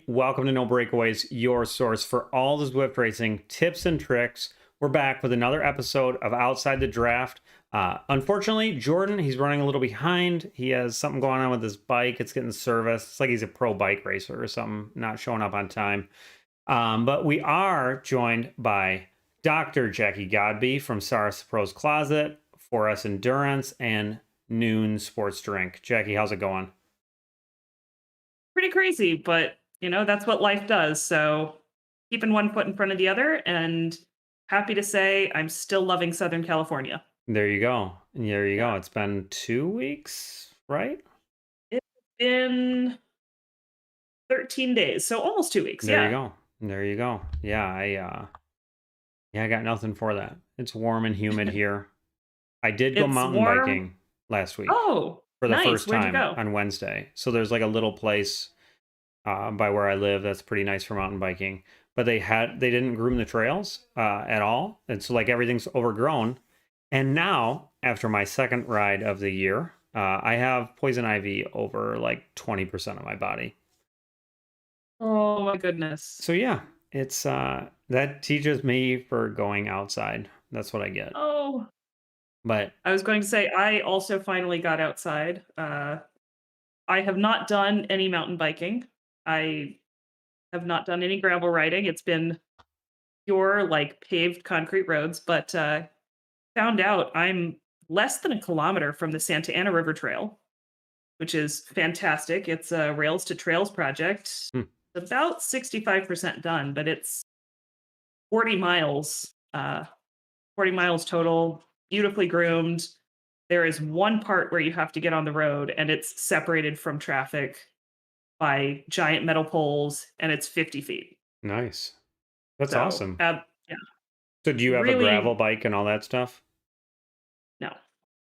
Welcome to No Breakaways, your source for all the Zwift racing tips and tricks. We're back with another episode of Outside the Draft. Unfortunately, Jordan, he's running a little behind. He has something going on with his bike. It's getting serviced. It's like he's a pro bike racer or something, not showing up on time. But we are joined by Dr. Jacquie Godby from Saris Pro's Closet, 4S Endurance, and Noon Sports Drink. Jacquie, how's it going? Pretty crazy, but that's what life does. So keeping one foot in front of the other, and happy to say I'm still loving Southern California. There you go. There you Yeah. go. It's been 2 weeks, right? It's been 13 days, so almost 2 weeks. There you Yeah. go. There you go. Yeah, I got nothing for that. It's warm and humid here. I did go It's mountain warm. biking last week Oh, for the nice. first Where'd you time go? on Wednesday. So there's like a little place by where I live that's pretty nice for mountain biking. But they didn't groom the trails at all, and so like everything's overgrown. And now, after my second ride of the year, I have poison ivy over like 20% of my body. Oh my goodness. So yeah, it's that teaches me for going outside. That's what I get. Oh, But I was going to say I also finally got outside. I have not done any mountain biking. I have not done any gravel riding. It's been pure like paved concrete roads, but found out I'm less than a kilometer from the Santa Ana River Trail, which is fantastic. It's a Rails to Trails project. hmm, It's about 65% done, but it's 40 miles, 40 miles total, beautifully groomed. There is one part where you have to get on the road and it's separated from traffic by giant metal poles and it's 50 feet. nice. That's So, awesome. yeah, So do you have a gravel really, bike and all that stuff? no,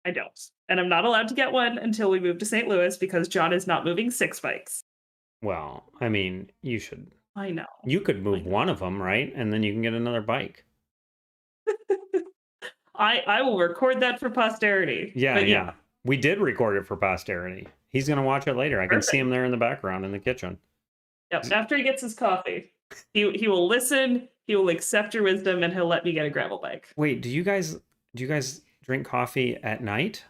I don't. And I'm not allowed to get one until we move to St. Louis because John is not moving 6 bikes. Well, I mean, you should. I know. You could I move know. one of them, right? And then you can get another bike. I will record that for posterity. Yeah, But yeah. yeah, We did record it for posterity. He's gonna watch it later. I can see perfect. him there in the background in the kitchen. Yep, after he gets his coffee, he will listen, he will accept your wisdom, and he'll let me get a gravel bike. Wait, do you guys drink coffee at night?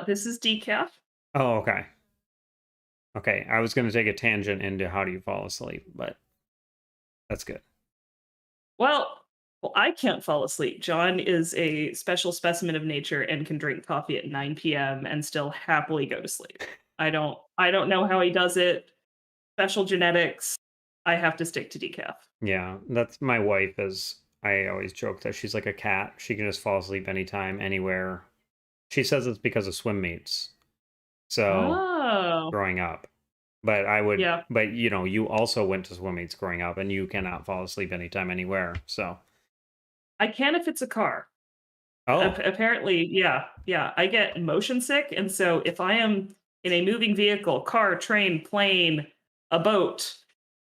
This is decaf. Oh, okay. Okay, I was gonna take a tangent into how do you fall asleep, but that's good. Well, I can't fall asleep. John is a special specimen of nature and can drink coffee at 9 p.m. and still happily go to sleep. I don't know how he does it. Special genetics. I have to stick to decaf. Yeah, that's my wife is I always joke that she's like a cat. She can just fall asleep anytime, anywhere. She says it's because of swim meets. So, Oh, growing up. But I would yeah. but you also went to swim meets growing up and you cannot fall asleep anytime, anywhere. So, I can if it's a car. oh, Apparently, yeah, yeah. I get motion sick, and so if I am in a moving vehicle, car, train, plane, a boat,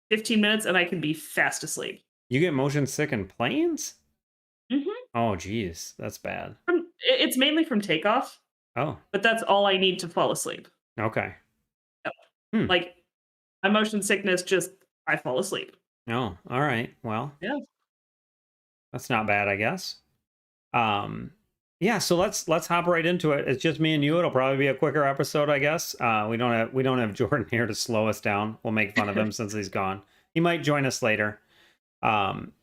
15 minutes, and I can be fast asleep. you get motion sick in planes? Mhm. Oh, geez, that's bad. It's mainly from takeoff, Oh, but that's all I need to fall asleep. okay. Yep. Hmm. Like, my motion sickness just I fall asleep. Oh, all right. Well, Yeah. that's not bad, I guess. Um, yeah, so let's hop right into it. It's just me and you. It'll probably be a quicker episode, I guess. We don't have Jordan here to slow us down. We'll make fun of him since he's gone. He might join us later. Um,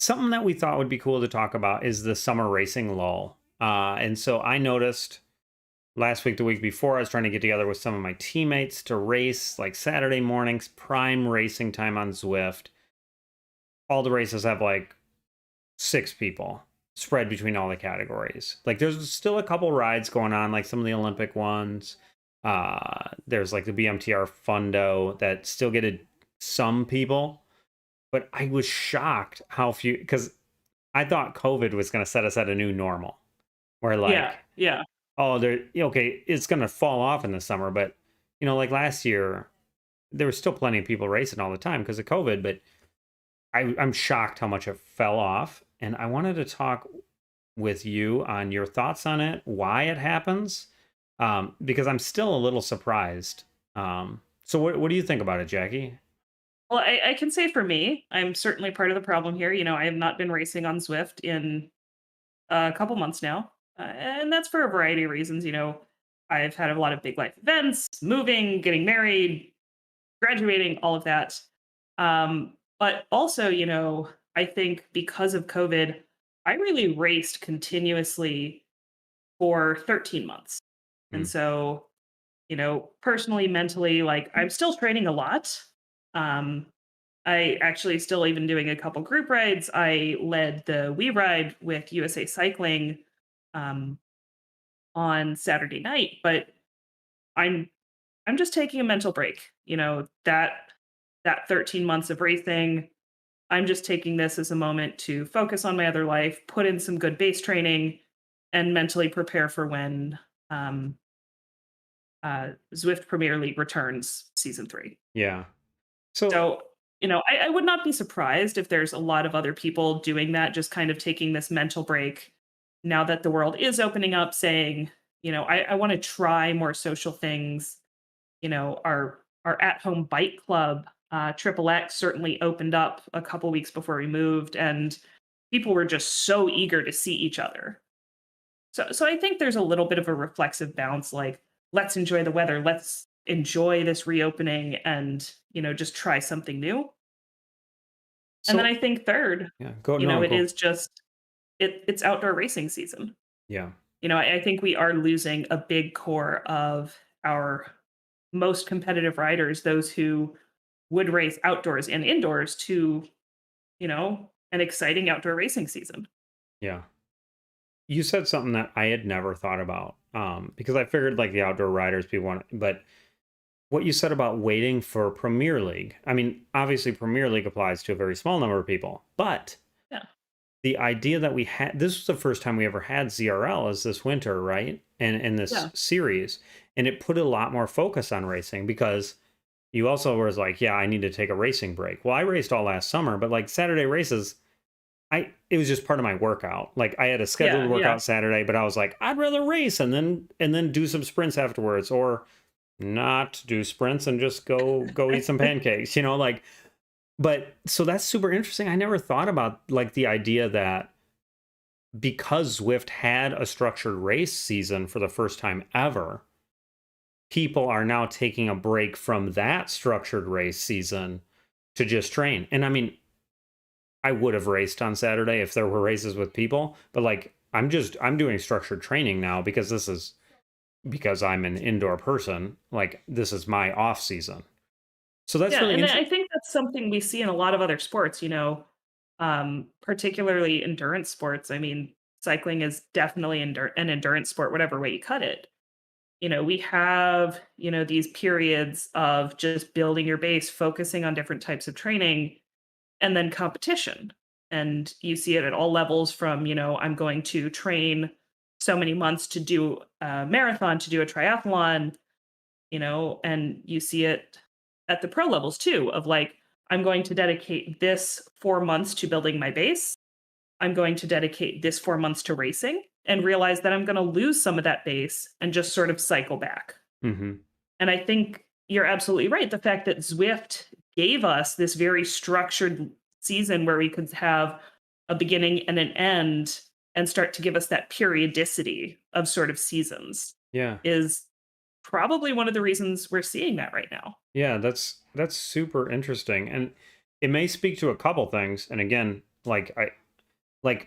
Something that we thought would be cool to talk about is the summer racing lull. And so I noticed last week, the week before, I was trying to get together with some of my teammates to race like Saturday mornings, prime racing time on Zwift. All the races have like 6 people spread between all the categories. Like there's still a couple rides going on, like some of the Olympic ones. There's like the BMTR Fundo that still get some people, but I was shocked how few because I thought COVID was going to set us at a new normal where Yeah, like, yeah. oh, okay, it's going to fall off in the summer, but like last year, there was still plenty of people racing all the time because of COVID, but I'm shocked how much it fell off. And I wanted to talk with you on your thoughts on it, why it happens, because I'm still a little surprised. So what do you think about it, Jackie? Well, I can say for me, I'm certainly part of the problem here. I have not been racing on Zwift in a couple months now, and that's for a variety of reasons. I've had a lot of big life events, moving, getting married, graduating, all of that. But also, I think because of COVID, I really raced continuously for 13 months. And Mm, so, personally, mentally, like I'm still training a lot. Um, I actually still even doing a couple group rides. I led the We Ride with USA Cycling um, on Saturday night, but I'm I'm just taking a mental break. That 13 months of racing, I'm just taking this as a moment to focus on my other life, put in some good base training, and mentally prepare for when um, Zwift Premier League returns season 3. yeah. So So, I would not be surprised if there's a lot of other people doing that, just kind of taking this mental break now that the world is opening up, saying, I want to try more social things. Our at home bike club, Triple X, certainly opened up a couple weeks before we moved, and people were just so eager to see each other. So I think there's a little bit of a reflexive bounce, like, let's enjoy the weather, let's enjoy this reopening and, just try something new. And then so I think third, yeah, go it go. is just it's outdoor racing season. Yeah. I think we are losing a big core of our most competitive riders, those who would race outdoors and indoors, to, an exciting outdoor racing season. Yeah. You said something that I had never thought about. Because I figured like the outdoor riders people want, but what you said about waiting for Premier League. I mean, obviously Premier League applies to a very small number of people, but Yeah. the idea that we had this was the first time we ever had ZRL as this winter, right? And in this Yeah. series. And it put a lot more focus on racing because you also was like, yeah, I need to take a racing break. Well, I raced all last summer, but like Saturday races, it was just part of my workout. Like I had a scheduled Yeah. Yeah. workout Saturday, but I was like, I'd rather race and then do some sprints afterwards, or not do sprints and just go eat some pancakes, like. But so that's super interesting. I never thought about like the idea that because Zwift had a structured race season for the first time ever, people are now taking a break from that structured race season to just train. And I mean, I would have raced on Saturday if there were races with people, but like I'm doing structured training now because I'm an indoor person. Like this is my off season. So that's Yeah, really and interesting. I think that's something we see in a lot of other sports, particularly endurance sports. I mean, cycling is definitely an endurance sport, whatever way you cut it. We have, these periods of just building your base, focusing on different types of training, and then competition. And you see it at all levels from, I'm going to train so many months to do a marathon, to do a triathlon, and you see it at the pro levels too, of like, I'm going to dedicate this 4 months to building my base. I'm going to dedicate this 4 months to racing and realize that I'm going to lose some of that base and just sort of cycle back. Hmm. And I think you're absolutely right. The fact that Zwift gave us this very structured season where we could have a beginning and an end and start to give us that periodicity of sort of seasons Yeah. is probably one of the reasons we're seeing that right now. Yeah, that's super interesting. And it may speak to a couple things. And again, like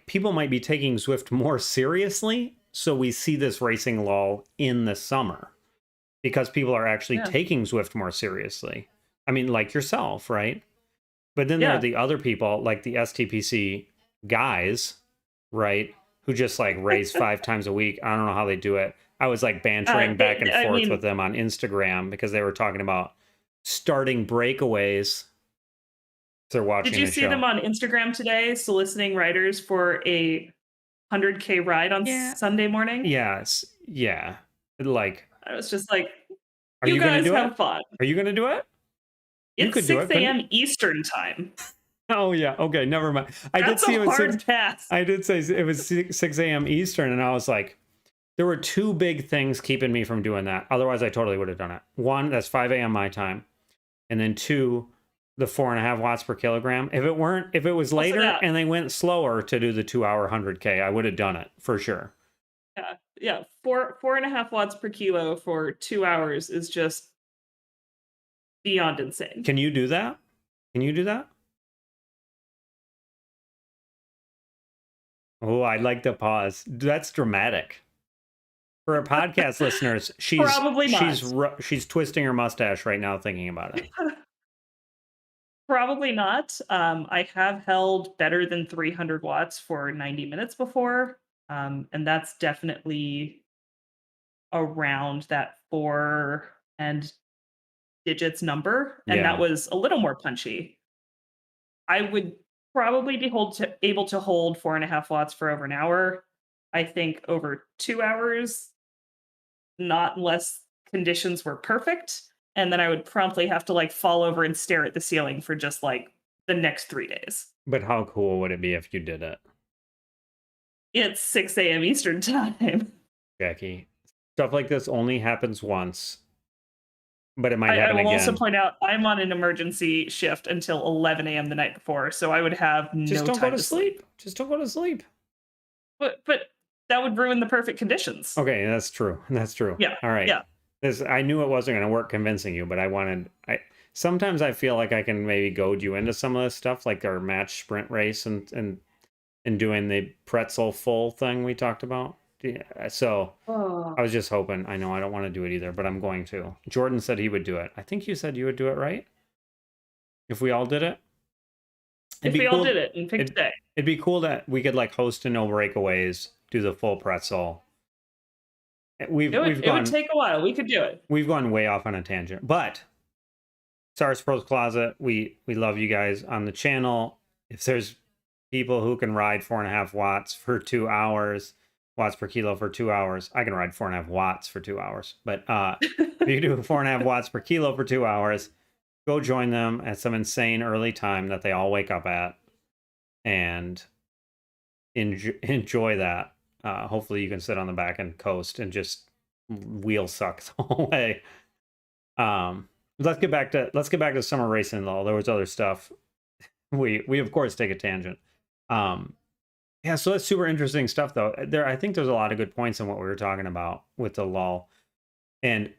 people might be taking Zwift more seriously, so we see this racing lull in the summer because people are actually Yeah. taking Zwift more seriously. I mean, like yourself, right? But then there are Yeah. the other people, like the STPC guys, right? Who just like race 5 times a week. I don't know how they do it. I was like bantering back and I forth with mean, them on Instagram because they were talking about starting breakaways. They're did watching you a see them show. on Instagram today soliciting riders for a 100K ride on Yeah. Sunday morning? Yes. Yeah. Like, I was just like, are you you going to guys do it? have fun. Are you going to do it? You It's could do 6 it, couldn't you? a.m. Eastern time. Oh yeah. Okay. Never mind. I did That's see a it was hard pass. I did say it was 6 a.m. Eastern, and I was like, there were two big things keeping me from doing that. Otherwise, I totally would have done it. One, that's 5 a.m. my time. and then 2, the 4.5 watts per kilogram. If it was Also later that. and they went slower to do the 2-hour 100K, I would have done it for sure. Yeah, yeah. 4.5 watts per kilo for 2 hours is just beyond insane. Can you do that? Can you do that? Oh, I'd like to pause. That's dramatic. For our podcast listeners, Probably not. she's twisting her mustache right now thinking about it. Probably not. I have held better than 300 watts for 90 minutes before, and that's definitely around that 4 and digits number, and that Yeah. was a little more punchy. I would probably be able to hold 4.5 watts for over an hour. I think over 2 hours, not unless conditions were perfect, and then I would promptly have to, like, fall over and stare at the ceiling for just, like, the next 3 days. But how cool would it be if you did it, It's 6 a.m. Eastern Time. Jackie? Stuff like this only happens once, but it might I happen will also again. point out I'm on an emergency shift until 11 a.m. the night before, so I would have Just no don't go time to to sleep. sleep. Just don't go to sleep. But that would ruin the perfect conditions. Okay, that's true. That's true. Yeah, All right. yeah. I knew it wasn't going to work convincing you, but I sometimes I feel like I can maybe goad you into some of this stuff, like our match sprint race and doing the pretzel full thing we talked about. Yeah, so Oh. I was just hoping. I know I don't want to do it either, but I'm going to. Jordan said he would do it. I think you said you would do it, right? If we all did it, it'd If be we all cool. did it and picked a It, day. it'd be cool that we could like host a no breakaways, do the full pretzel. We've It would gone take a while. We could do it. we've gone way off on a tangent, but Stars Pros Closet, we love you guys on the channel. If there's people who can ride 4.5 watts for 2 hours, watts per kilo for 2 hours, I can ride 4.5 watts for 2 hours. But if you do 4.5 watts per kilo for 2 hours, go join them at some insane early time that they all wake up at, and enjoy that. Hopefully, you can sit on the back and coast and just wheel suck the whole way. Let's get back to summer racing though. There was other stuff. We of course take a tangent. Um, yeah, so that's super interesting stuff though. I think there's a lot of good points in what we were talking about with the lull, and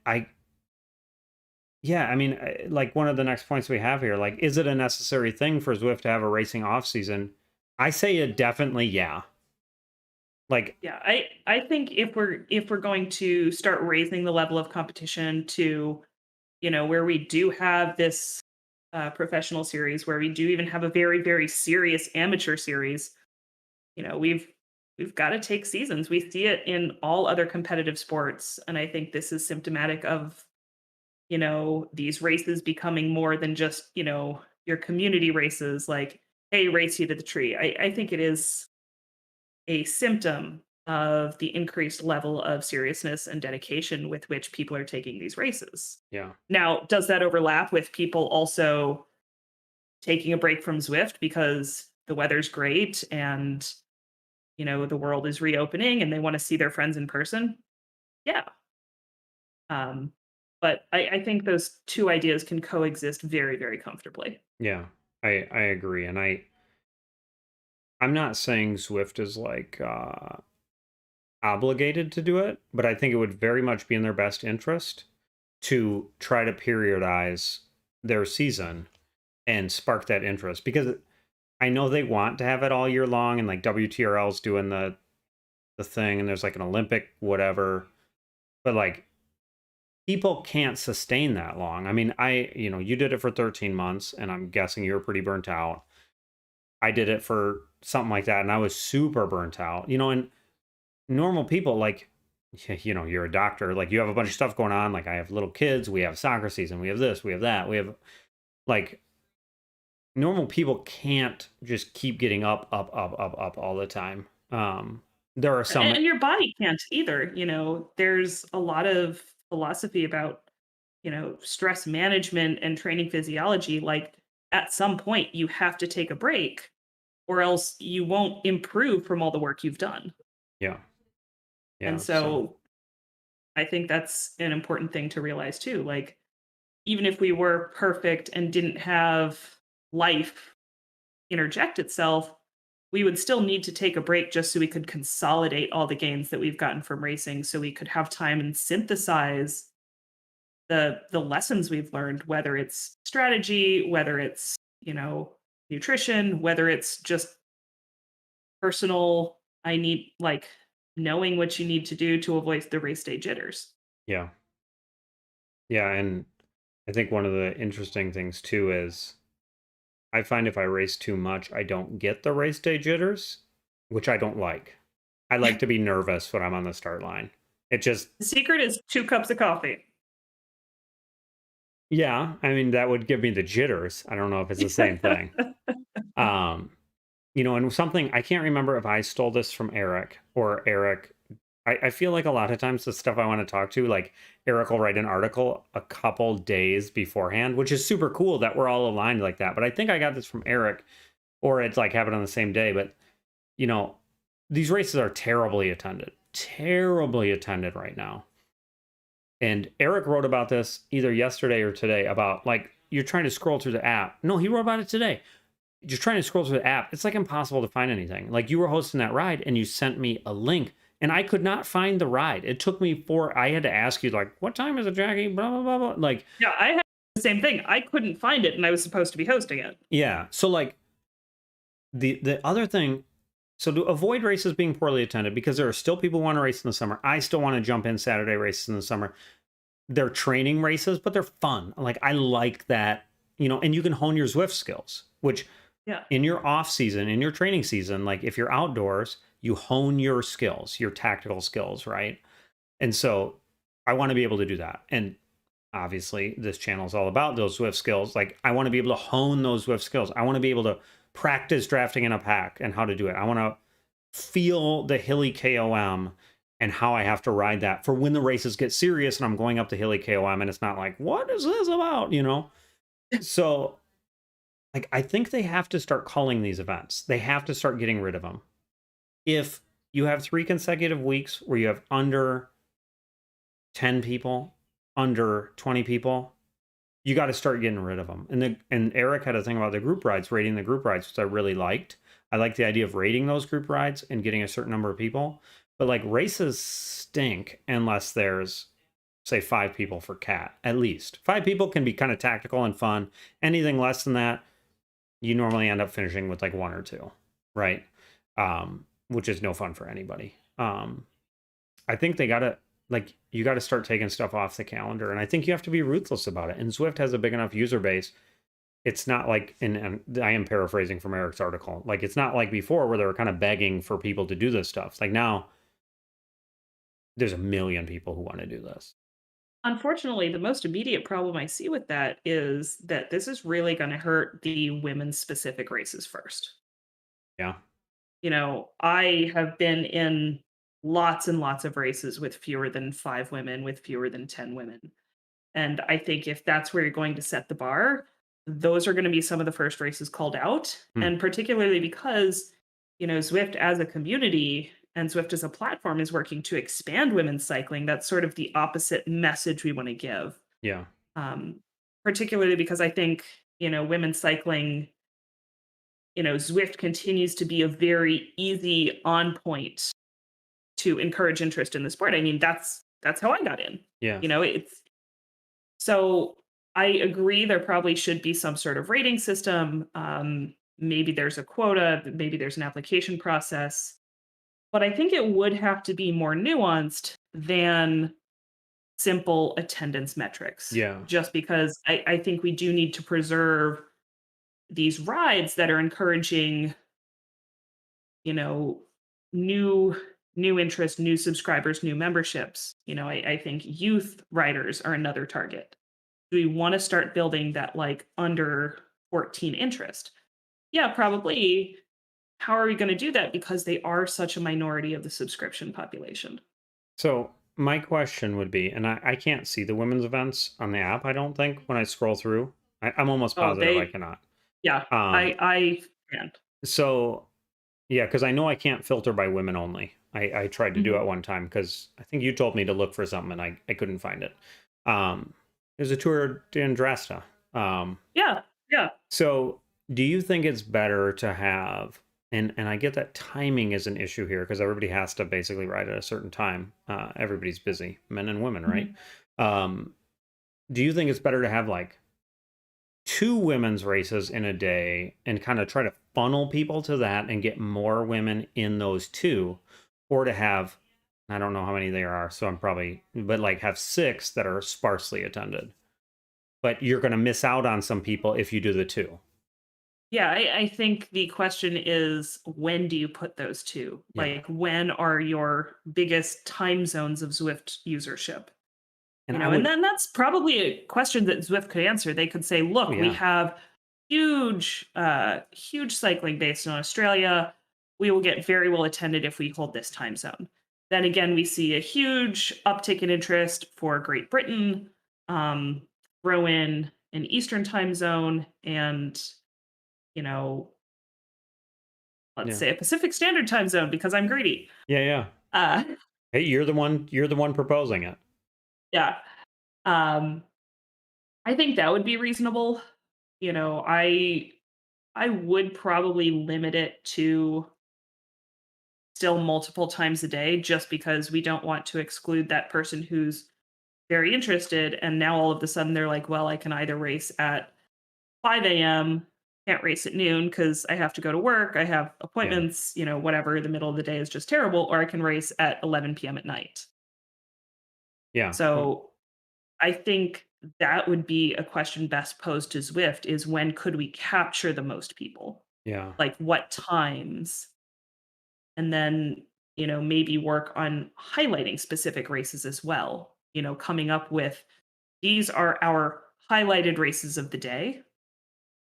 yeah, I mean, like one of the next points we have here, like, is it a necessary thing for Zwift to have a racing off season? I say it definitely, yeah. Like, Yeah, I think if we're going to start raising the level of competition to, where we do have this professional series, where we do even have a very, very serious amateur series, we've got to take seasons. We see it in all other competitive sports, and I think this is symptomatic of, these races becoming more than just, your community races, like, hey, race you to the tree. I think it is a symptom of the increased level of seriousness and dedication with which people are taking these races. yeah, Now, does that overlap with people also taking a break from Zwift because the weather's great and the world is reopening and they want to see their friends in person? Yeah. Um, but I think those two ideas can coexist very, very comfortably. yeah, I agree, and I'm not saying Zwift is like obligated to do it, but I think it would very much be in their best interest to try to periodize their season and spark that interest, because I know they want to have it all year long, and like WTRL's doing the thing, and there's like an Olympic whatever, but like people can't sustain that long. I mean, you did it for 13 months, and I'm guessing you were pretty burnt out. I did it for something like that, and I was super burnt out. And normal people, like, you're a doctor, like you have a bunch of stuff going on. Like I have little kids, we have soccer season, we have this, we have that, we have like normal people can't just keep getting up all the time. There are some, And your body can't either. There's a lot of philosophy about, stress management and training physiology. Like at some point, you have to take a break or else you won't improve from all the work you've done. yeah, And yeah. So so I think that's an important thing to realize too. Like even if we were perfect and didn't have life interject itself, we would still need to take a break just so we could consolidate all the gains that we've gotten from racing so we could have time and synthesize the lessons we've learned, whether it's strategy, whether it's, nutrition, whether it's just personal, I need like knowing what you need to do to avoid the race day jitters. Yeah. Yeah, and I think one of the interesting things too is I find if I race too much, I don't get the race day jitters, which I don't like. I like to be nervous when I'm on the start line. It just, The secret is 2 cups of coffee. yeah, I mean, that would give me the jitters. I don't know if it's the same thing. Um, and something I can't remember if I stole this from Eric or Eric. I feel like a lot of times the stuff I want to talk to, like Eric will write an article a couple days beforehand, which is super cool that we're all aligned like that. But I think I got this from Eric, or it's like happened on the same day. But you know, these races are terribly attended right now. And Eric wrote about this either yesterday or today about like you're trying to scroll through the app. No, he wrote about it today. You're trying to scroll through the app. It's like impossible to find anything. Like you were hosting that ride and you sent me a link and I could not find the ride. It took me I had to ask you like, what time is it, Jackie? Blah, blah, blah, blah. Like, Yeah, I had the same thing. I couldn't find it and I was supposed to be hosting it. yeah. So like the other thing, so to avoid races being poorly attended, because there are still people who want to race in the summer. I still want to jump in Saturday races in the summer. They're training races, but they're fun. Like I like that, and you can hone your Zwift skills, which Yeah. in your off season, in your training season, like if you're outdoors, you hone your skills, your tactical skills, right? And so I want to be able to do that. And obviously, this channel is all about those Zwift skills. Like I want to be able to hone those Zwift skills. I want to be able to practice drafting in a pack and how to do it. I want to feel the hilly KOM and how I have to ride that for when the races get serious and I'm going up the hilly KOM and it's not like, what is this about? So like I think they have to start calling these events. They have to start getting rid of them. If you have 3 consecutive weeks where you have under 10 people, under 20 people, you got to start getting rid of them. And Eric had a thing about the group rides, rating the group rides, which I really liked. I like the idea of rating those group rides and getting a certain number of people. But like races stink unless there's say 5 people for cat, at least. 5 people can be kind of tactical and fun. Anything less than that, you normally end up finishing with like 1 or 2, right? Which is no fun for anybody. I think they gotta you gotta start taking stuff off the calendar, and I think you have to be ruthless about it. And Zwift has a big enough user base. It's not like, and I am paraphrasing from Eric's article, like it's not like before where they were kind of begging for people to do this stuff. It's like now there's a million people who want to do this. Unfortunately, the most immediate problem I see with that is that this is really going to hurt the women's specific races first. Yeah. I have been in lots and lots of races with fewer than 5 women, with fewer than 10 women. And I think if that's where you're going to set the bar, those are going to be some of the first races called out. Hmm. And particularly because, Zwift as a community and Zwift as a platform is working to expand women's cycling. That's sort of the opposite message we want to give. Yeah. Um, Particularly because I think, women's cycling, Zwift continues to be a very easy on point to encourage interest in the sport. I mean, that's how I got in. Yeah. It's so I agree there probably should be some sort of rating system. Maybe there's a quota, maybe there's an application process. But I think it would have to be more nuanced than simple attendance metrics. Yeah. Just because I think we do need to preserve these rides that are encouraging, new new interest, new subscribers, new memberships. I think youth riders are another target. Do we want to start building that like under 14 interest? Yeah, probably. How are we going to do that? Because they are such a minority of the subscription population. So my question would be, and I can't see the women's events on the app, I don't think, when I scroll through. I'm almost Oh, positive I cannot. yeah, Um, I can't. so yeah, because I know I can't filter by women only. I tried to do Mhm. it one time because I think you told me to look for something and I couldn't find it. Um, There's a tour in Dresda. Yeah, yeah. So do you think it's better to have, and I get that timing is an issue here because everybody has to basically ride at a certain time. Everybody's busy, men and women, right? Mhm. Um, do you think it's better to have like two women's races in a day and kind of try to funnel people to that and get more women in those two, or to have, I don't know how many there are, so I'm probably, but like have six that are sparsely attended, but you're going to miss out on some people if you do the two. Yeah, I think the question is, when do you put those 2? Yeah. Like, when are your biggest time zones of Zwift usership? And You I know, and would, then that's probably a question that Zwift could answer. They could say, oh "Look, we yeah, have huge cycling base in Australia. We will get very well attended if we hold this time zone." Then again, we see a huge uptick in interest for Great Britain, um, throw in an Eastern time zone and, you know, let's yeah, say a Pacific Standard Time zone because I'm greedy. yeah, yeah. Uh, Hey, you're the one proposing it. yeah. Um, I think that would be reasonable. You know, I would probably limit it to still multiple times a day just because we don't want to exclude that person who's very interested. And now all of a sudden they're like, well, I can either race at 5 a.m., can't race at noon because I have to go to work, I have Yeah, appointments, you know, whatever, the middle of the day is just terrible, or I can race at 11 p.m. at night. yeah, So I think that would be a question best posed to Zwift is when could we capture the most people? yeah. Like what times? And then, you know, maybe work on highlighting specific races as well. You know, coming up with these are our highlighted races of the day,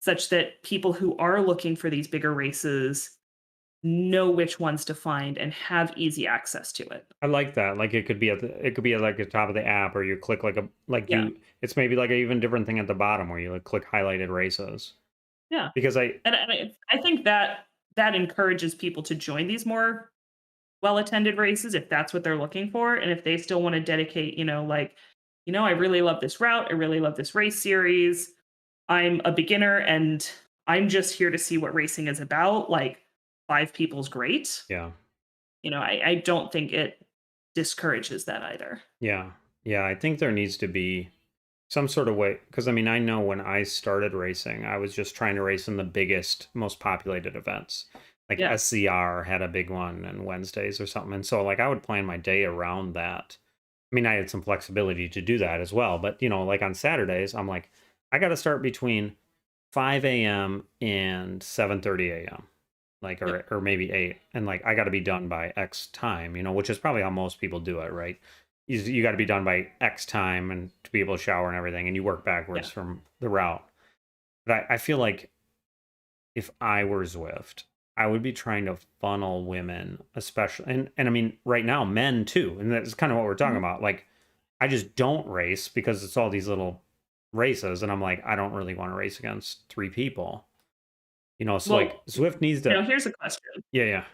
such that people who are looking for these bigger races know which ones to find and have easy access to it. I like that. Like it could be at it could be at like the top of the app, or you click like a like Yeah. you. It's maybe like a even different thing at the bottom where you like click highlighted races. Yeah. Because I think that that encourages people to join these more well-attended races if that's what they're looking for, and if they still wanna dedicate, you know, like, you know, "I really love this route, I really love this race series. I'm a beginner, and I'm just here to see what racing is about," like, 5 people's great. yeah, You know, I don't think it discourages that either. yeah, yeah. I think there needs to be some sort of way, because I mean, I know when I started racing, I was just trying to race in the biggest, most populated events. Like Yeah, SCR had a big one on Wednesdays or something. And so like I would plan my day around that. I mean, I had some flexibility to do that as well. But you know, like on Saturdays, I'm like, I gotta start between 5 a.m. and 7:30 a.m. Like yeah, or maybe 8. And like I gotta be done by X time, you know, which is probably how most people do it, right? You got to be done by X time and to be able to shower and everything, and you work backwards yeah. from the route. But I feel like if I were Zwift, I would be trying to funnel women, especially, and I mean, right now, men too. And that's kind of what we're talking Mhm. about. Like, I just don't race because it's all these little races. And I'm like, I don't really want to race against three people, you know? So, like, Well, Zwift needs you to, know, here's a question. yeah, yeah.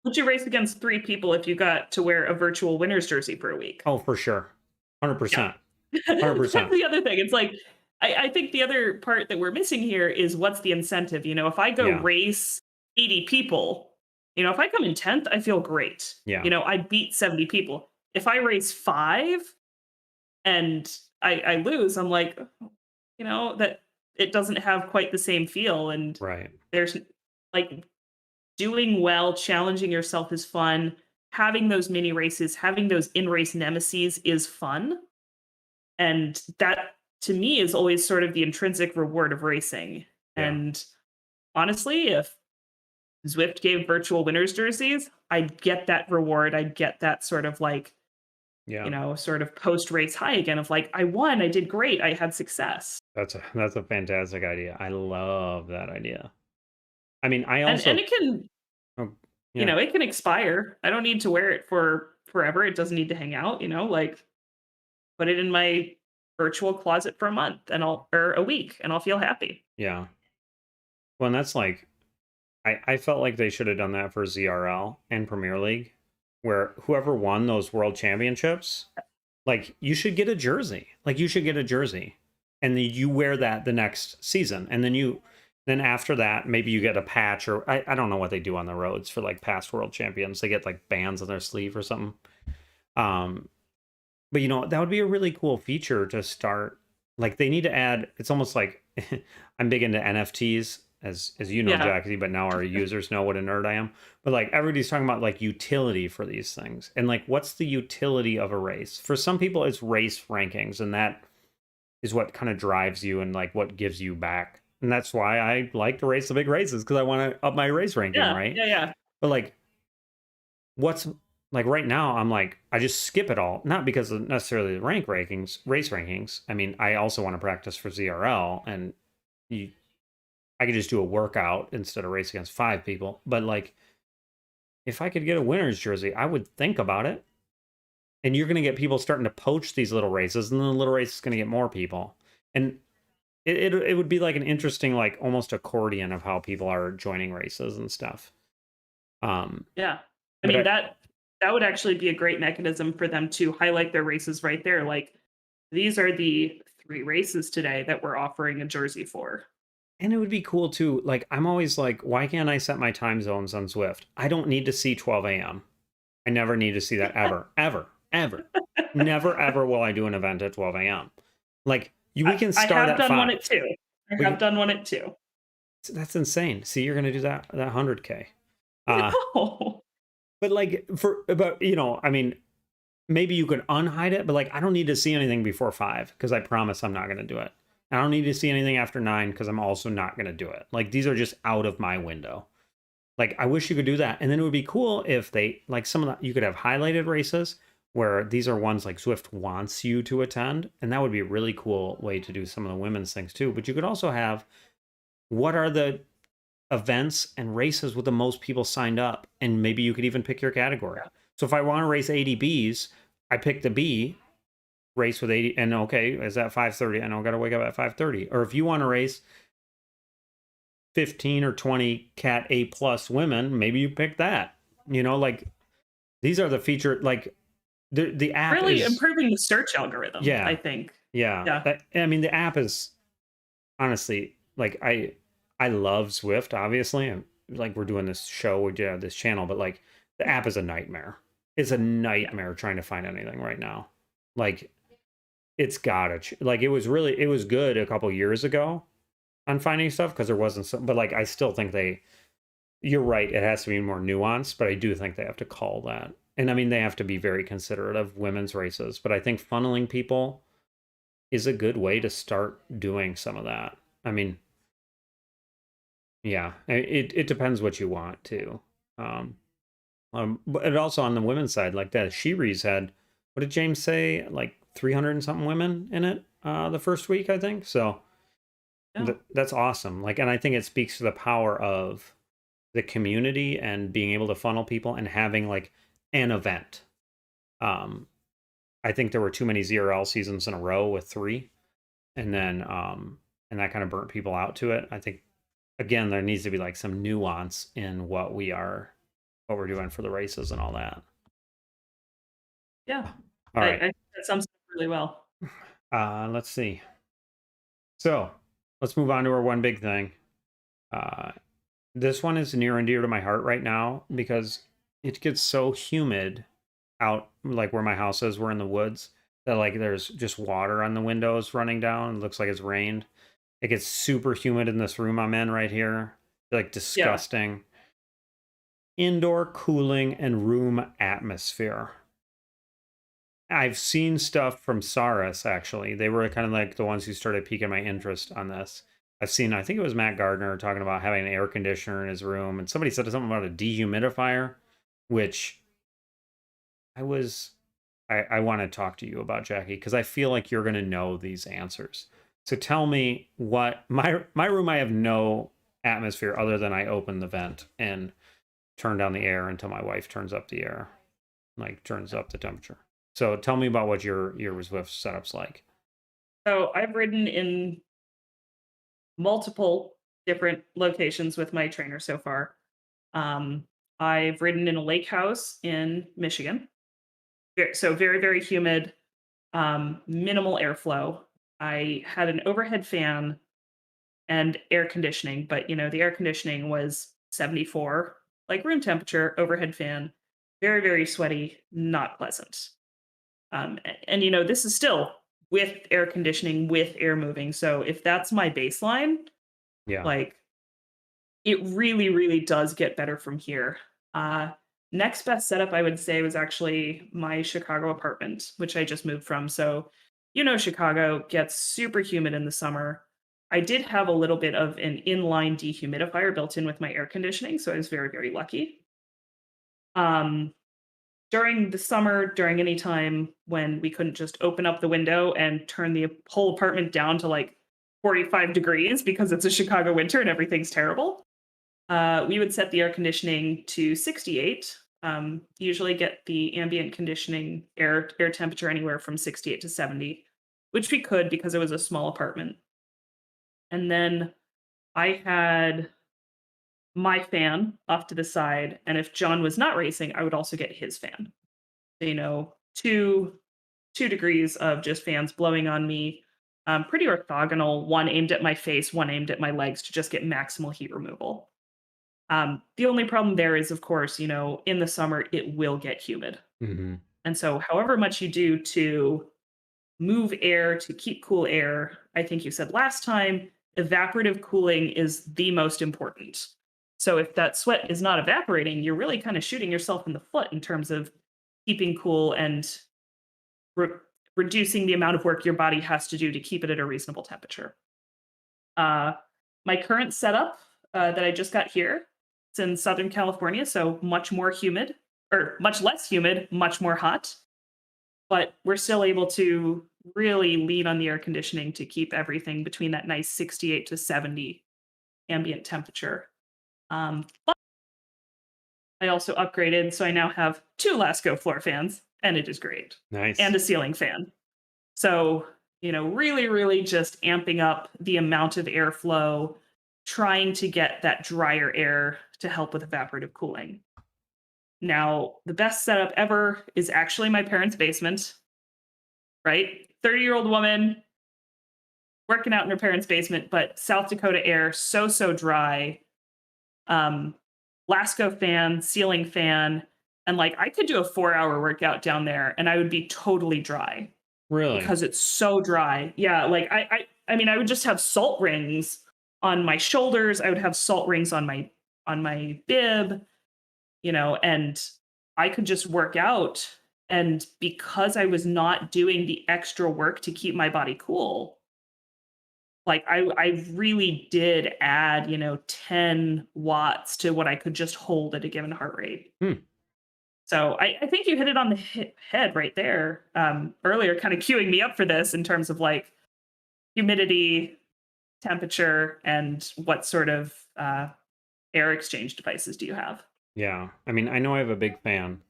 Would you race against 3 people if you got to wear a virtual winner's jersey for a week? Oh, for sure. Yeah. 100%. That's 100%. the other thing. It's like, I think the other part that we're missing here is what's the incentive? You know, if I go Yeah. race 80 people, you know, if I come in 10th, I feel great. Yeah. You know, I beat 70 people. If I race 5 and I lose, I'm like, you know, that it doesn't have quite the same feel. And Right. there's like doing well, challenging yourself is fun. Having those mini races, having those in race nemesis is fun. And that to me is always sort of the intrinsic reward of racing. Yeah. And honestly, if Zwift gave virtual winners jerseys, I'd get that reward. I'd get that sort of like, you Yeah. know, sort of post race high again of like, I won, I did great, I had success. That's a fantastic idea. I love that idea. I mean, I And also, it can, oh, you yeah, know, it can expire. I don't need to wear it for forever. It doesn't need to hang out, you know, like put it in my virtual closet for a month and I'll or a week and I'll feel happy. yeah. Well, and that's like, I felt like they should have done that for ZRL and Premier League, where whoever won those world championships, Like you should get a jersey. Like you should get a jersey, and then you wear that the next season, and then after that maybe you get a patch, or I don't know what they do on the roads for like past world champions. They get like bands on their sleeve or something. Um, but that would be a really cool feature to start. Like they need to add. It's almost like I'm big into NFTs, as you know, Yeah. Jackie. But now our users know what a nerd I am. But like everybody's talking about like utility for these things, and like what's the utility of a race? For some people, it's race rankings, and that is what kind of drives you and like what gives you back. And that's why I like to race the big races, because I want to up my race ranking, Yeah. right? Yeah. Yeah. But like what's like right now, I'm like, I just skip it all, not because of necessarily the race rankings. I mean, I also want to practice for ZRL, and you, I could just do a workout instead of race against 5 people. But like, if I could get a winner's jersey, I would think about it. And you're going to get people starting to poach these little races, and then the little race is going to get more people. And it would be like an interesting, like almost accordion of how people are joining races and stuff. Yeah. I But mean, I, that would actually be a great mechanism for them to highlight their races right there. Like, these are the 3 races today that we're offering a jersey for. And it would be cool too. Like, I'm always like, why can't I set my time zones on Zwift? I don't need to see 12 a.m. I never need to see that ever, ever, ever. Never, ever will I do an event at 12 a.m. Like, we can I start have at done one 5. at 2. I We have can, done one at 2. that's insane. See, you're going to do that 100K. Uh, No. but like, I mean, maybe you could unhide it, but like, I don't need to see anything before 5, because I promise I'm not going to do it. I don't need to see anything after 9, because I'm also not going to do it. Like, these are just out of my window. Like, I wish you could do that. And then it would be cool if they, like, some of the, you could have highlighted races where these are ones like Zwift wants you to attend. And that would be a really cool way to do some of the women's things too. But you could also have, what are the events and races with the most people signed up? And maybe you could even pick your category. So if I want to race 80 Bs, I pick the B race with 80, and okay, is that 5:30? I know I got to wake up at 5:30. Or if you want to race 15 or 20 cat A plus women, maybe you pick that. Like these are the feature, like the app Really is, improving the search algorithm, I yeah, think. yeah. Yeah. I mean, the app is honestly, like, I love Zwift, obviously. And like we're doing this show, we have this channel, but like the app is a nightmare. It's a Yeah. nightmare trying to find anything right now. Like it's gotta like it was good a couple years ago on finding stuff, because there wasn't some, but like I still think you're right, it has to be more nuanced, but I do think they have to call that. And I mean, they have to be very considerate of women's races, but I think funneling people is a good way to start doing some of that. I mean, yeah, it depends what you want to. Um, but it also on the women's side, like that Shiri's had, what did James say? Like 300 and something women in it the first week, I think. So Yeah. that's awesome. Like, and I think it speaks to the power of the community and being able to funnel people and having like an event. Um, I think there were too many ZRL seasons in a row with 3, and then and that kind of burnt people out to it. I think again there needs to be like some nuance in what we're doing for the races and all that. Yeah. All I right. think that sums it up really well. Let's see. So let's move on to our one big thing. Uh, this one is near and dear to my heart right now because it gets so humid out, like where my house is. We're in the woods, that like there's just water on the windows running down. It looks like it's rained. It gets super humid in this room I'm in right here. Like Yeah. disgusting. Indoor cooling and room atmosphere. I've seen stuff from Saris, actually. They were kind of like the ones who started piquing my interest on this. I've seen, I think it was Matt Gardner talking about having an air conditioner in his room, and somebody said something about a dehumidifier, which I want to talk to you about, Jackie, because I feel like you're going to know these answers. So tell me what my room, I have no atmosphere other than I open the vent and turn down the air until my wife turns up the air, like turns up the temperature. So tell me about what your Zwift setup's like. So I've ridden in multiple different locations with my trainer so far. Um, I've ridden in a lake house in Michigan. So very, very humid. minimal airflow. I had an overhead fan and air conditioning, but the air conditioning was 74, like room temperature, overhead fan, very, very sweaty, not pleasant. And this is still with air conditioning, with air moving. So if that's my baseline, Yeah. like it really, really does get better from here. Uh, Next best setup I would say was actually my Chicago apartment, which I just moved from. So, Chicago gets super humid in the summer. I did have a little bit of an inline dehumidifier built in with my air conditioning, so I was very, very lucky. Um, During the summer, during any time when we couldn't just open up the window and turn the whole apartment down to like 45 degrees because it's a Chicago winter and everything's terrible, we would set the air conditioning to 68. Usually get the ambient conditioning air temperature anywhere from 68 to 70, which we could because it was a small apartment. And then I had my fan off to the side, and if John was not racing, I would also get his fan. So, 2 degrees of just fans blowing on me. Pretty orthogonal. One aimed at my face, one aimed at my legs to just get maximal heat removal. The only problem there is, of course, in the summer, it will get humid. Hmm. And so, however much you do to move air to keep cool air, I think you said last time, evaporative cooling is the most important. So, if that sweat is not evaporating, you're really kind of shooting yourself in the foot in terms of keeping cool and re- reducing the amount of work your body has to do to keep it at a reasonable temperature. Uh, my current setup that I just got here, it's in Southern California, so much more humid, or much less humid, much more hot. But we're still able to really lean on the air conditioning to keep everything between that nice 68 to 70 ambient temperature. But I also upgraded, so I now have two Lasco floor fans, and it is great, and Nice. a ceiling fan. So, really, really just amping up the amount of airflow, trying to get that drier air to help with evaporative cooling. Now, the best setup ever is actually my parents' basement, right? 30-year-old woman working out in her parents' basement, but South Dakota air, so, so dry. Um, Lasco fan, ceiling fan. And like I could do a 4-hour workout down there and I would be totally dry Really? because it's so dry. Yeah, like I mean I would just have salt rings on my shoulders. I would have salt rings on my bib, and I could just work out, and because I was not doing the extra work to keep my body cool, like I really did add, 10 watts to what I could just hold at a given heart rate. Hmm. So I think you hit it on the head right there, earlier, kind of queuing me up for this in terms of like humidity, temperature, and what sort of air exchange devices do you have? Yeah. I mean, I know I have a big fan.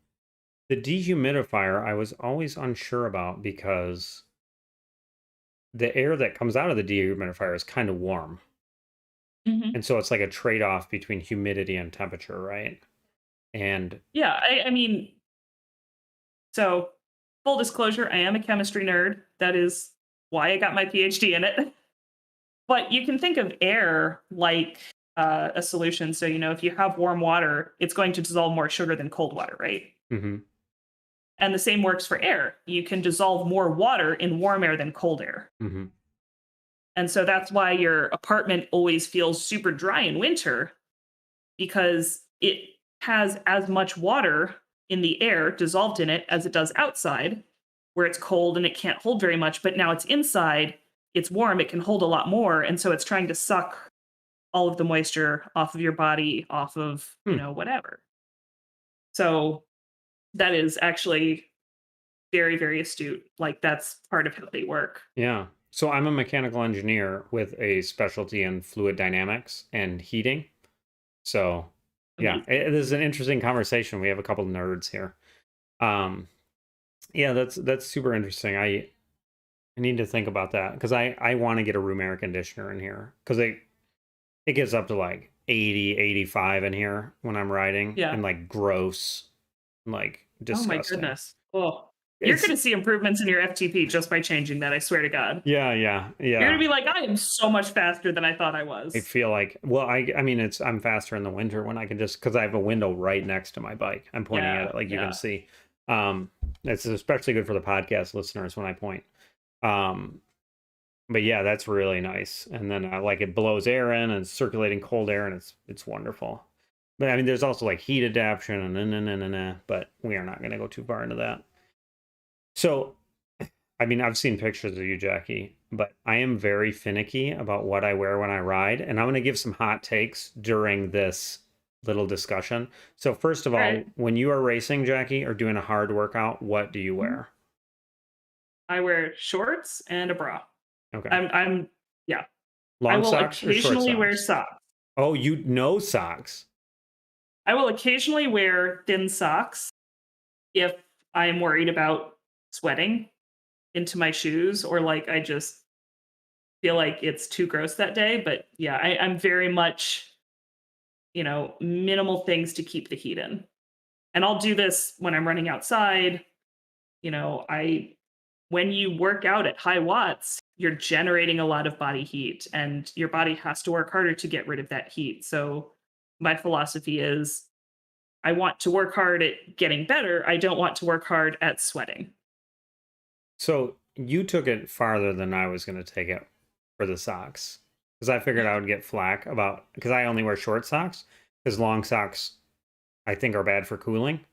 The dehumidifier, I was always unsure about because the air that comes out of the dehumidifier is kind of warm. Mhm. And so it's like a trade-off between humidity and temperature, right? And Yeah, I mean, so full disclosure, I am a chemistry nerd. That is why I got my PhD in it. But you can think of air like a solution. So, if you have warm water, it's going to dissolve more sugar than cold water, right? mhm, And the same works for air. You can dissolve more water in warm air than cold air. mhm. And so that's why your apartment always feels super dry in winter because it has as much water in the air dissolved in it as it does outside, where it's cold and it can't hold very much. But now it's inside, it's warm, it can hold a lot more. And so it's trying to suck all of the moisture off of your body, off of, Hmm. whatever. So that is actually very, very astute. Like that's part of how they work. Yeah. So I'm a mechanical engineer with a specialty in fluid dynamics and heating. So yeah, Amazing. it is an interesting conversation. We have a couple nerds here. Um, yeah, that's super interesting. I need to think about that because I want to get a room air conditioner in here because it gets up to like 80, 85 in here when I'm riding Yeah. and like gross, like Oh my disgusting. goodness. Oh. You're It's gonna see improvements in your FTP just by changing that, I swear to God. yeah, yeah, You're gonna yeah. be like, "I am so much faster than I thought I I was." feel like, well, I mean, I'm faster in the winter when I can just because I have a window right next to my bike. I'm pointing at Yeah, it like you can yeah. see. Um, it's especially good for the podcast listeners when I point. Um, but yeah, that's really nice. And then like it blows air in and it's circulating cold air and it's wonderful. But I mean, there's also like heat adaptation and but we are not going to go too far into that. So I mean, I've seen pictures of you, Jackie, but I am very finicky about what I wear when I ride, and I'm going to give some hot takes during this little discussion. So, first of all, Alright. when you are racing, Jackie, or doing a hard workout, what do you Mhm. wear? I wear shorts and a bra. Okay. I'm yeah. I Long will socks or short occasionally wear socks? socks. Oh, you know socks. I will occasionally wear thin socks if I am worried about sweating into my shoes or, like, I just feel like it's too gross that day, but, yeah, I'm very much, minimal things to keep the heat in. And I'll do this when I'm running outside, I when you work out at high watts, you're generating a lot of body heat and your body has to work harder to get rid of that heat. So my philosophy is I want to work hard at getting better. I don't want to work hard at sweating. So, you took it farther than I was going to take it for the socks. Because I figured I would get flack about, because I only wear short socks, because long socks I think are bad for cooling. Mhm.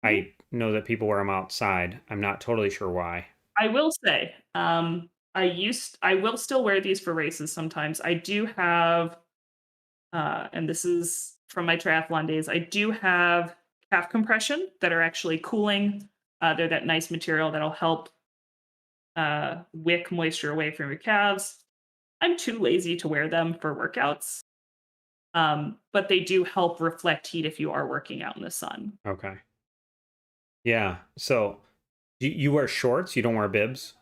I know that people wear them outside. I'm not totally sure why. I will say, I will still wear these for races sometimes. I do have, and this is from my triathlon days, I do have calf compression that are actually cooling. They're that nice material that'll help wick moisture away from your calves. I'm too lazy to wear them for workouts, but they do help reflect heat if you are working out in the sun. Okay. Yeah. So you wear shorts, you don't wear bibs?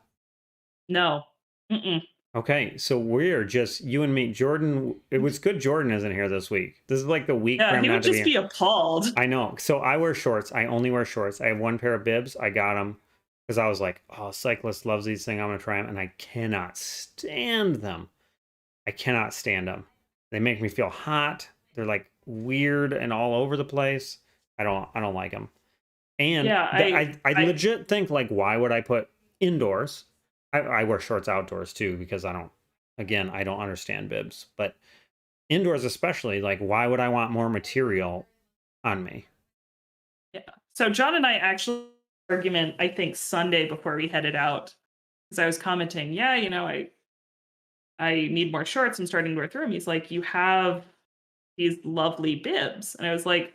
No. Mm-mm. Okay. So we're just you and me. Jordan, it was good Jordan isn't here this week. This is like the week for Yeah, him he not would to be just here. be appalled. I know. So I wear shorts. I only wear shorts. I have one pair of bibs. I got them because I was like, oh, cyclist loves these things. I'm gonna try them, and I cannot stand them. I cannot stand them. They make me feel hot. They're like weird and all over the place. I don't like them. And Yeah, I I legit think like, why would I put indoors? I wear shorts outdoors too because again, I don't understand bibs. But indoors especially, like, why would I want more material on me? yeah. So John and I actually argument, I think Sunday before we headed out, because I was commenting, yeah, I need more shorts. I'm starting to wear through them. He's like, you have these lovely bibs, and I was like,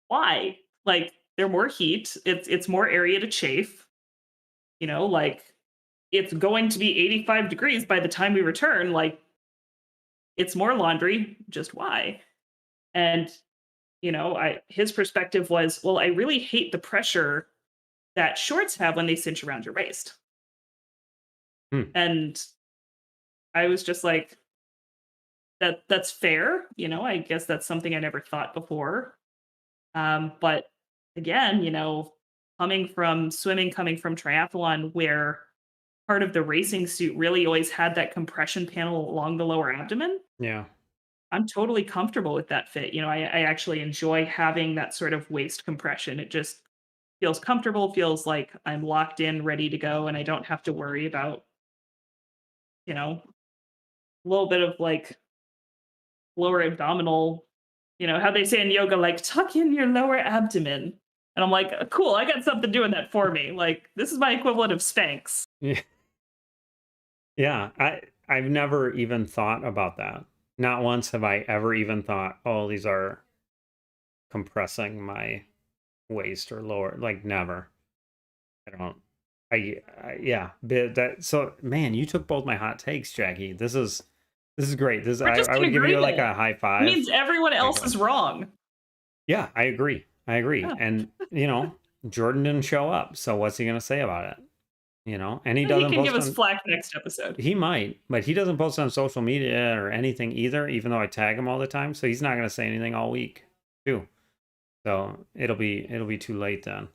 why? Like they're more heat. It's more area to chafe. Like it's going to be 85 degrees by the time we return. Like it's more laundry. Just why? And I his perspective was, well, I really hate the pressure that shorts have when they cinch around your waist. Hmm. And I was just like, that's fair. I guess that's something I never thought before. But again, coming from swimming, coming from triathlon, where part of the racing suit really always had that compression panel along the lower abdomen, Yeah. I'm totally comfortable with that fit. I actually enjoy having that sort of waist compression. It just feels comfortable, feels like I'm locked in, ready to go, and I don't have to worry about, a little bit of like lower abdominal, how they say in yoga, like tuck in your lower abdomen. And I'm like, cool, I got something doing that for me. Like, this is my equivalent of Spanx. Yeah. Yeah. I've never even thought about that. Not once have I ever even thought, oh, these are compressing my waist or lower. Like never. I don't. Yeah. But that so man, you took both my hot takes, Jackie. This is great. This We're just I in would give you like agreement. a high It five. means everyone else Actually. is wrong. Yeah, I agree. I agree. Yeah. And Jordan didn't show up, so what's he gonna say about it? And he He doesn't can give post us on. flack next episode. He might, but he doesn't post on social media or anything either. Even though I tag him all the time, so he's not gonna say anything all week, too. So it'll be too late then.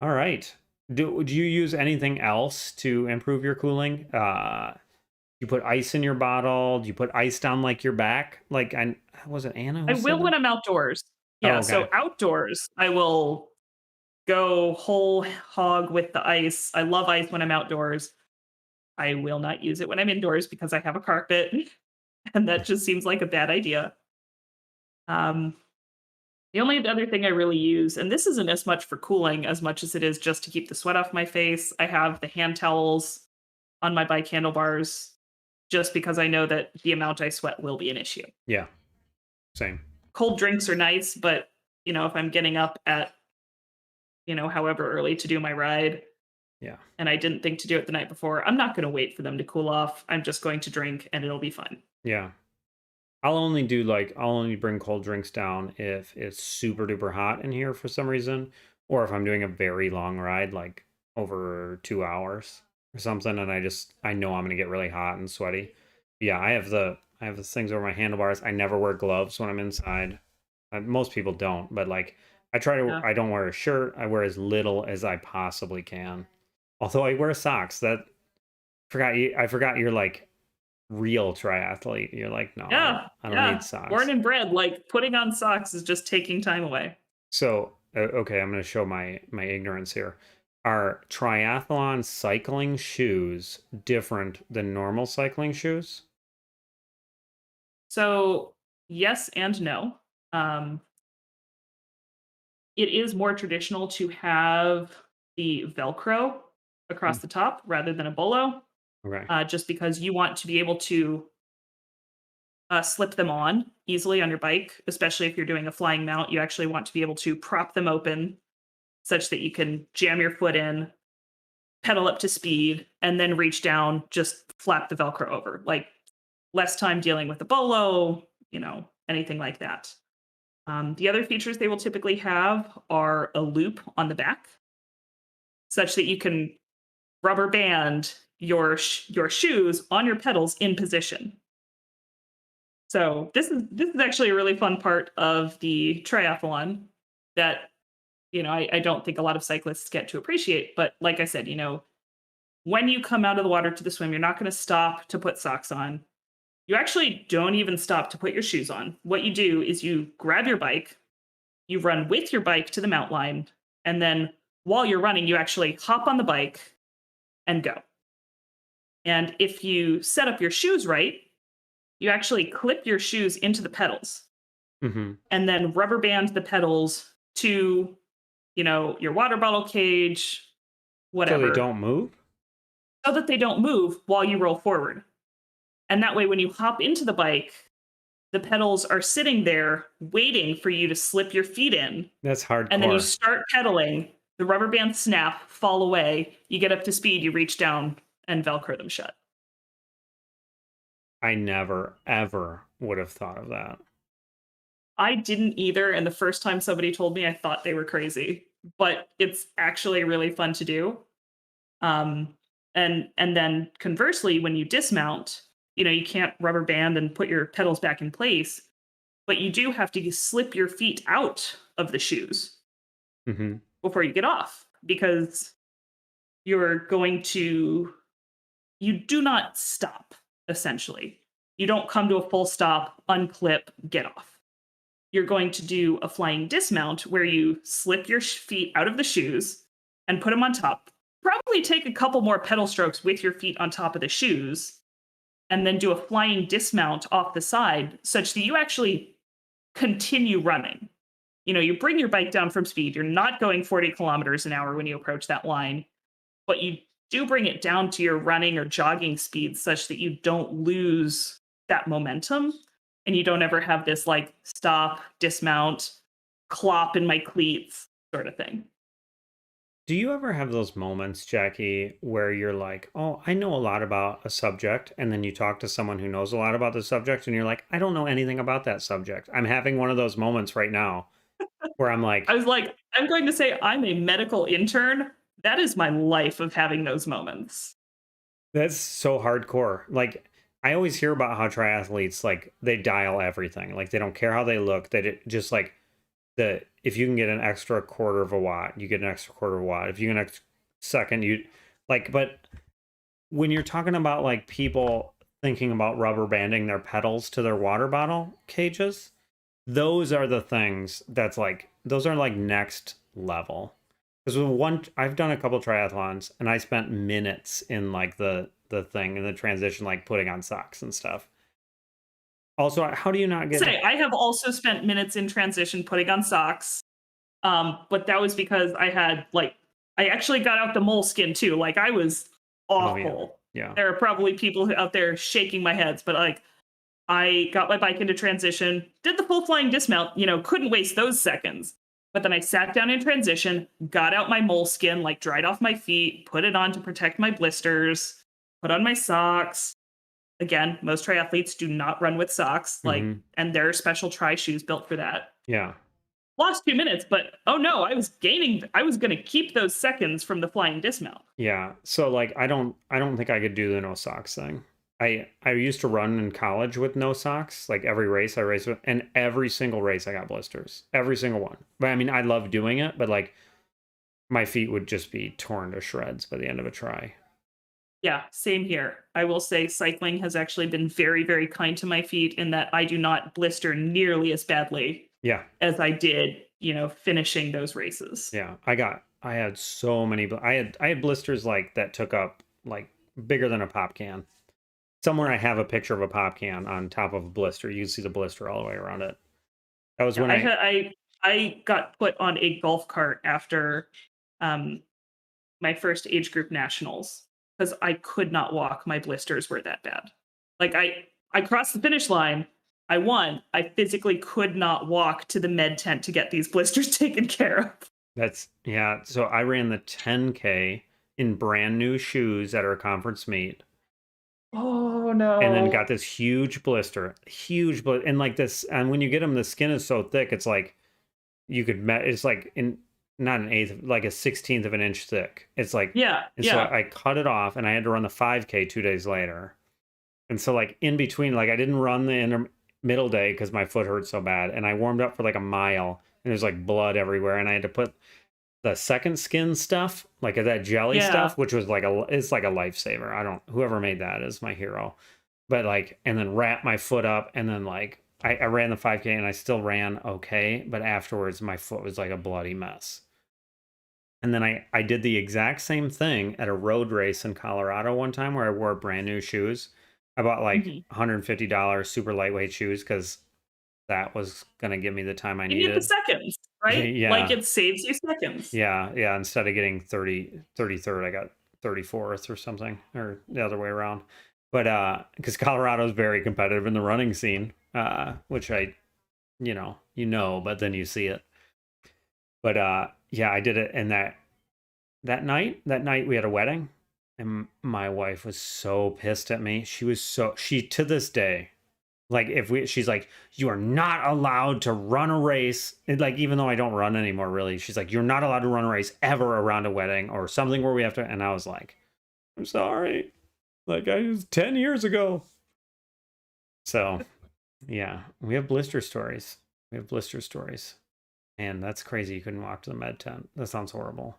All right. Do you use anything else to improve your cooling? You put ice in your bottle? Do you put ice down like your back? Like I was it Anna I who said will that? when I'm outdoors. Oh, Yeah, okay. so outdoors, I will go whole hog with the ice. I love ice when I'm outdoors. I will not use it when I'm indoors because I have a carpet, and that just seems like a bad idea. Um, the only other thing I really use, and this isn't as much for cooling as much as it is just to keep the sweat off my face, I have the hand towels on my bike handlebars just because I know that the amount I sweat will be an issue. Yeah, same. Cold drinks are nice, but if I'm getting up at, however early to do my ride Yeah. and I didn't think to do it the night before, I'm not going to wait for them to cool off. I'm just going to drink and it'll be fine. Yeah. I'll only bring cold drinks down if it's super duper hot in here for some reason, or if I'm doing a very long ride, like over 2 hours or something, and I know I'm gonna get really hot and sweaty. Yeah, I have the things over my handlebars. I never wear gloves when I'm inside. Most people don't, but like Yeah. I don't wear a shirt. I wear as little as I possibly can. Although I wear socks. I forgot you're like real triathlete. You're like, no, Yeah. I don't need Yeah. Born socks. and bred, like putting on socks is just taking time away. So, okay, I'm going to show my ignorance here. Are triathlon cycling shoes different than normal cycling shoes? So, yes and no. Um, it is more traditional to have the Velcro Mm, across the top rather than a bolo, okay. just because you want to be able to slip them on easily on your bike, especially if you're doing a flying mount. You actually want to be able to prop them open such that you can jam your foot in, pedal up to speed, and then reach down, just flap the Velcro over. Like less time dealing with the bolo, anything like that. The other features they will typically have are a loop on the back, such that you can rubber band your shoes on your pedals in position. So this is actually a really fun part of the triathlon that I don't think a lot of cyclists get to appreciate. But like I said, when you come out of the water to the swim, you're not going to stop to put socks on. You actually don't even stop to put your shoes on. What you do is you grab your bike, you run with your bike to the mount line, and then while you're running, you actually hop on the bike and go. And if you set up your shoes right, you actually clip your shoes into the pedals Hmm. and then rubber band the pedals to, your water bottle cage, So they whatever, don't move? so that they don't move while you roll forward. And that way, when you hop into the bike, the pedals are sitting there waiting for you to slip your feet in. That's And then you hardcore. start pedaling, the rubber bands snap, fall away, you get up to speed, you reach down and Velcro them shut. I never, ever would have thought of that. I didn't either. And the first time somebody told me, I thought they were crazy, but it's actually really fun to do. Um, and then conversely, when you dismount, you can't rubber band and put your pedals back in place, but you do have to slip your feet out of the shoes Hmm. before you get off because you're going to you do not stop essentially. You don't come to a full stop, unclip, get off. You're going to do a flying dismount where you slip your feet out of the shoes and put them on top. Probably take a couple more pedal strokes with your feet on top of the shoes and then do a flying dismount off the side such that you actually continue running. You bring your bike down from speed. You're not going 40 kilometers an hour when you approach that line, but you do bring it down to your running or jogging speed such that you don't lose that momentum and you don't ever have this like stop, dismount, clop in my cleats sort of thing. Do you ever have those moments, Jackie, where you're like, oh, I know a lot about a subject, and then you talk to someone who knows a lot about the subject, and you're like, I don't know anything about that subject. I'm having one of those moments right now where I'm I like, was like, I'm going to say I'm a medical intern. That is my life of having those moments. that's so hardcore. Like, I always hear about how triathletes, like, they dial everything. Like, they don't care how they look. Just like, if you can get an extra quarter of a watt, you get an extra quarter of a watt. If you get an extra second, you like, but when you're talking about like people thinking about rubber banding their pedals to their water bottle cages, those are the things that's like, those are like next level. Because one, I've done a couple triathlons and I spent minutes in like the thing in the transition, like putting on socks and stuff. Also, how do you not get Say, I have also spent minutes in transition putting on socks. But that was because I actually got out the moleskin too. Like I was oh yeah, awful. yeah, There are probably people out there shaking my heads, but like I got my bike into transition, did the full flying dismount, couldn't waste those seconds. But then I sat down in transition, got out my moleskin, like dried off my feet, put it on to protect my blisters, put on my socks. Again, most triathletes do not run with socks, hmm, and there are special tri shoes built for that. yeah, Lost 2 minutes, but oh no, I was going to keep those seconds from the flying dismount. yeah. So like, I don't think I could do the no socks thing. I used to run in college with no socks. Like every race I raced with, and every single race I got blisters, every single one. But I mean, I love doing it, but like my feet would just be torn to shreds by the end of a try. Yeah, same here. I will say cycling has actually been very, very kind to my feet in that I do not blister nearly as badly Yeah, as I did, finishing those races. yeah. I had so many. I had blisters like that took up like bigger than a pop can. Somewhere I have a picture of a pop can on top of a blister. You can see the blister all the way around it. That was Yeah, when I. I got put on a golf cart after um my first age group nationals because I could not walk. My blisters were that bad. Like I crossed the finish line. I won. I physically could not walk to the med tent to get these blisters taken care of. That's yeah. So I ran the 10K in brand new shoes at our conference meet, Oh and then got no. this huge blister, and like this. And when you get them, the skin is so thick, it's like you could it's like in not an eighth, like a 16th of an inch thick. It's like, Yeah, and so yeah. I cut it off, and I had to run the 5K 2 days later. And so like in between, like I didn't run the middle day because my foot hurt so bad, and I warmed up for like a mile, and there's like blood everywhere, and I had to put the second skin stuff, like that jelly Yeah. stuff, which was like it's like a lifesaver. I don't, whoever made that is my hero. But like, and then wrap my foot up, and then like I ran the 5K and I still ran okay, but afterwards my foot was like a bloody mess. And then I did the exact same thing at a road race in Colorado one time where I wore brand new shoes. I bought like Mhm. $150 super lightweight shoes because that was gonna give me the time I You need the needed. seconds, right? Like Yeah, it saves you seconds. yeah, yeah. Instead of getting 33rd, I got 34th or something, or the other way around. But because Colorado is very competitive in the running scene, which I, but then you see it. But yeah, I did it, and that night we had a wedding, and my wife was so pissed at me. She to this day, like she's like, you are not allowed to run a race. And like, even though I don't run anymore, really, she's like, you're not allowed to run a race ever around a wedding or something where we have to. And I was like, I'm sorry. Like I was 10 years ago. So yeah, we have blister stories. We have blister stories. And that's crazy. You couldn't walk to the med tent. That sounds horrible.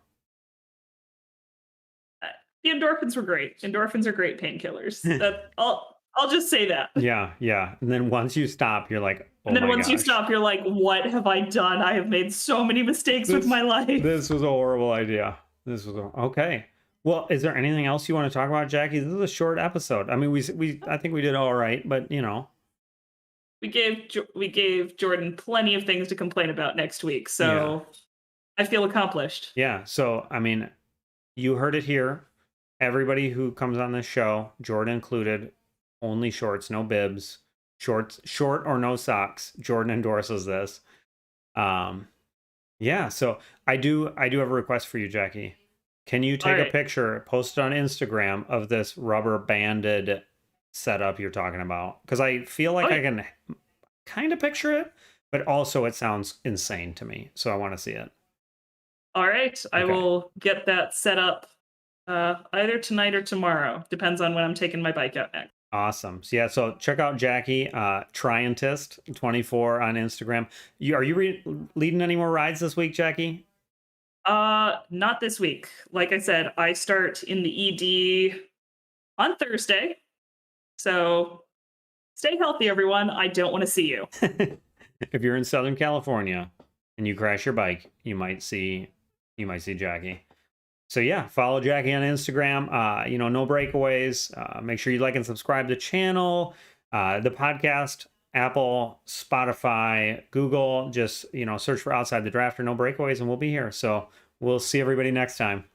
Uh, The endorphins were great. Endorphins are great painkillers. That I'll just say that. Yeah, yeah. And then once you stop, you're like, oh And then my once you gosh, stop, you're like, what have I done? I have made so many mistakes with this my life. this was a horrible idea. Okay. Well, is there anything else you want to talk about, Jackie? This is a short episode. I mean, we I think we did all right, but We gave Jordan plenty of things to complain about next week, yeah, so I feel accomplished. yeah. So I mean, you heard it here. Everybody who comes on this show, Jordan included, only shorts, no bibs, shorts, short or no socks. Jordan endorses this. Um, Yeah, so I do have a request for you, Jackie. Can you All take a right. picture, post it on Instagram of this rubber banded setup you're talking about? Because I feel like Oh, I can kind of picture it, but also it sounds insane to me. So I want to see it. all right. I Okay. will get that set up either tonight or tomorrow. Depends on when I'm taking my bike out next. Awesome. So yeah, so check out Jacquie, Triantist24 on Instagram. Are you leading any more rides this week, Jacquie? Not this week. Like I said, I start in the ED on Thursday. So stay healthy, everyone. I don't want to see you. If you're in Southern California and you crash your bike, you might see Jacquie. So yeah, follow Jacquie on Instagram. No breakaways. Make sure you like and subscribe to the channel, the podcast, Apple, Spotify, Google. Just search for Outside the Draft or No Breakaways, and we'll be here. So we'll see everybody next time.